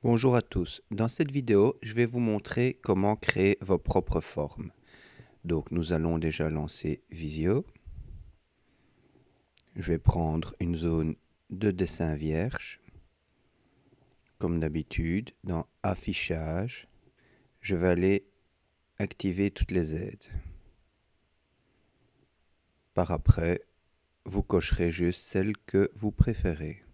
Bonjour à tous, dans cette vidéo je vais vous montrer comment créer vos propres formes. Donc nous allons déjà lancer Visio. Je vais prendre une zone de dessin vierge. Comme d'habitude, dans Affichage, je vais aller activer toutes les aides. Par après, vous cocherez juste celle que vous préférez.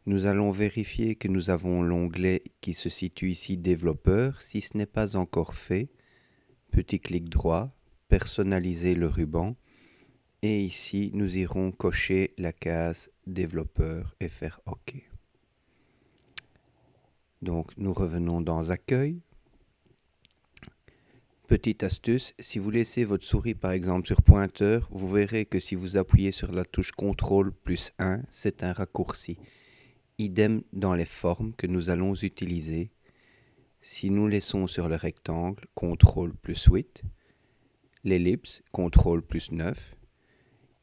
Nous allons vérifier que nous avons l'onglet qui se situe ici Développeur. Si ce n'est pas encore fait, petit clic droit, personnaliser le ruban. Et ici, nous irons cocher la case Développeur et faire OK. Donc, nous revenons dans Accueil. Petite astuce, si vous laissez votre souris par exemple sur pointeur, vous verrez que si vous appuyez sur la touche CTRL plus 1, c'est un raccourci. Idem dans les formes que nous allons utiliser. Si nous laissons sur le rectangle, CTRL plus 8, l'ellipse, CTRL plus 9.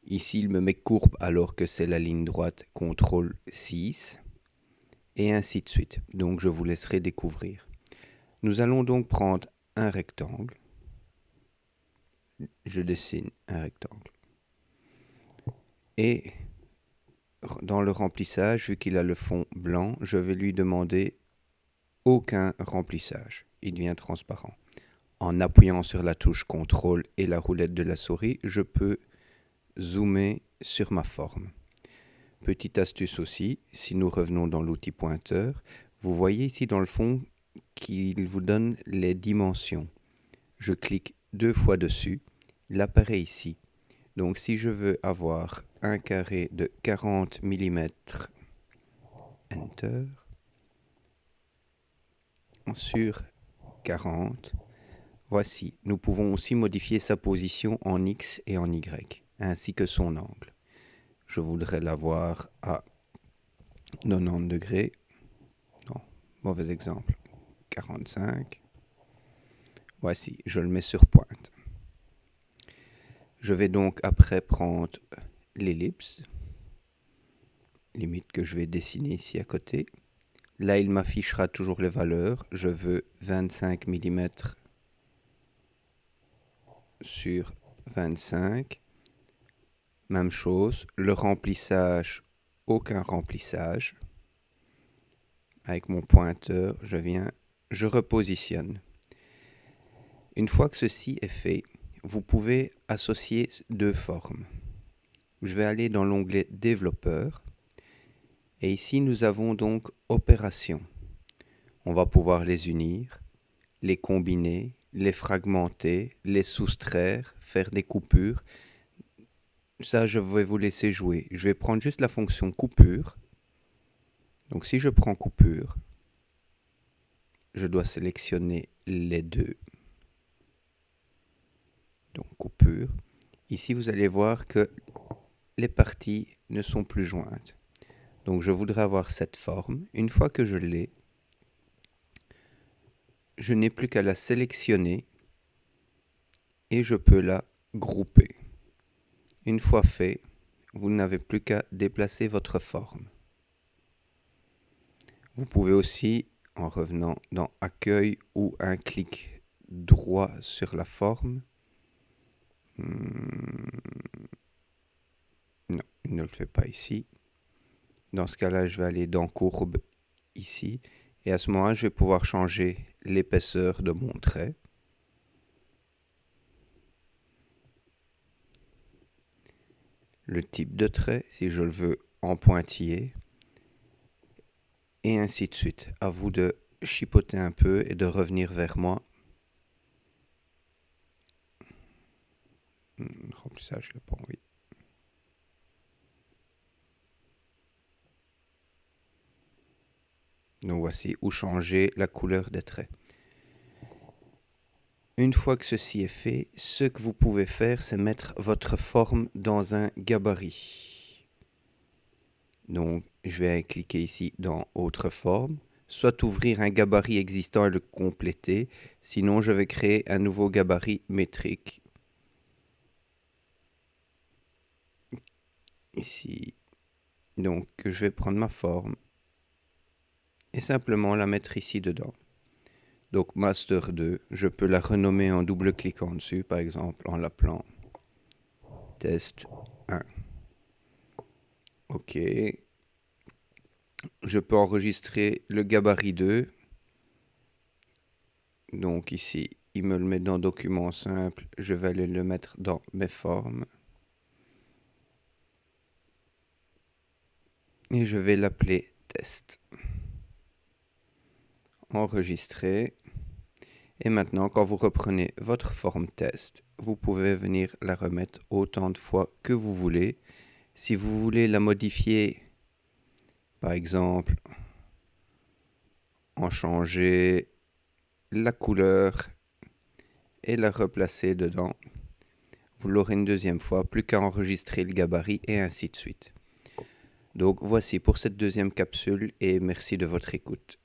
Ici, il me met courbe alors que c'est la ligne droite, CTRL 6. Et ainsi de suite. Donc, je vous laisserai découvrir. Nous allons donc prendre un rectangle. Je dessine un rectangle. Et dans le remplissage, vu qu'il a le fond blanc, je vais lui demander aucun remplissage. Il devient transparent. En appuyant sur la touche CTRL et la roulette de la souris, je peux zoomer sur ma forme. Petite astuce aussi, si nous revenons dans l'outil pointeur, vous voyez ici dans le fond qu'il vous donne les dimensions. Je clique 2 fois dessus, il apparaît ici. Donc si je veux avoir un carré de 40 mm, Enter, sur 40, voici. Nous pouvons aussi modifier sa position en X et en Y, ainsi que son angle. Je voudrais l'avoir à 90 degrés. Non, mauvais exemple. 45. Voici, je le mets sur pointe. Je vais donc après prendre l'ellipse, limite que je vais dessiner ici à côté. Là, il m'affichera toujours les valeurs. Je veux 25 mm sur 25. Même chose, le remplissage, aucun remplissage. Avec mon pointeur, je repositionne. Une fois que ceci est fait, vous pouvez associer deux formes. Je vais aller dans l'onglet Développeur. Et ici, nous avons donc Opérations. On va pouvoir les unir, les combiner, les fragmenter, les soustraire, faire des coupures. Ça, je vais vous laisser jouer. Je vais prendre juste la fonction coupure. Donc si je prends coupure, je dois sélectionner les deux. Donc coupure. Ici, vous allez voir que les parties ne sont plus jointes. Donc je voudrais avoir cette forme. Une fois que je l'ai, je n'ai plus qu'à la sélectionner et je peux la grouper. Une fois fait, vous n'avez plus qu'à déplacer votre forme. Vous pouvez aussi, en revenant dans Accueil ou un clic droit sur la forme, non, il ne le fait pas ici. Dans ce cas-là, je vais aller dans Courbe ici. Et à ce moment-là, je vais pouvoir changer l'épaisseur de mon trait. Le type de trait, si je le veux en pointillé. Et ainsi de suite. À vous de chipoter un peu et de revenir vers moi. Remplissage, je n'ai pas envie. Donc voici où changer la couleur des traits. Une fois que ceci est fait, ce que vous pouvez faire, c'est mettre votre forme dans un gabarit. Donc, je vais cliquer ici dans Autre forme. Soit ouvrir un gabarit existant et le compléter. Sinon, je vais créer un nouveau gabarit métrique. ici. Donc, je vais prendre ma forme et simplement la mettre ici dedans. Donc, master 2, je peux la renommer en double-cliquant dessus, par exemple, en l'appelant test 1. OK. Je peux enregistrer le gabarit 2. Donc ici, il me le met dans document simple. Je vais aller le mettre dans mes formes. Et je vais l'appeler test. Enregistrer. Et maintenant, quand vous reprenez votre forme test, vous pouvez venir la remettre autant de fois que vous voulez. Si vous voulez la modifier, par exemple, en changer la couleur et la replacer dedans, vous l'aurez une deuxième fois, plus qu'à enregistrer le gabarit et ainsi de suite. Donc voici pour cette deuxième capsule et merci de votre écoute.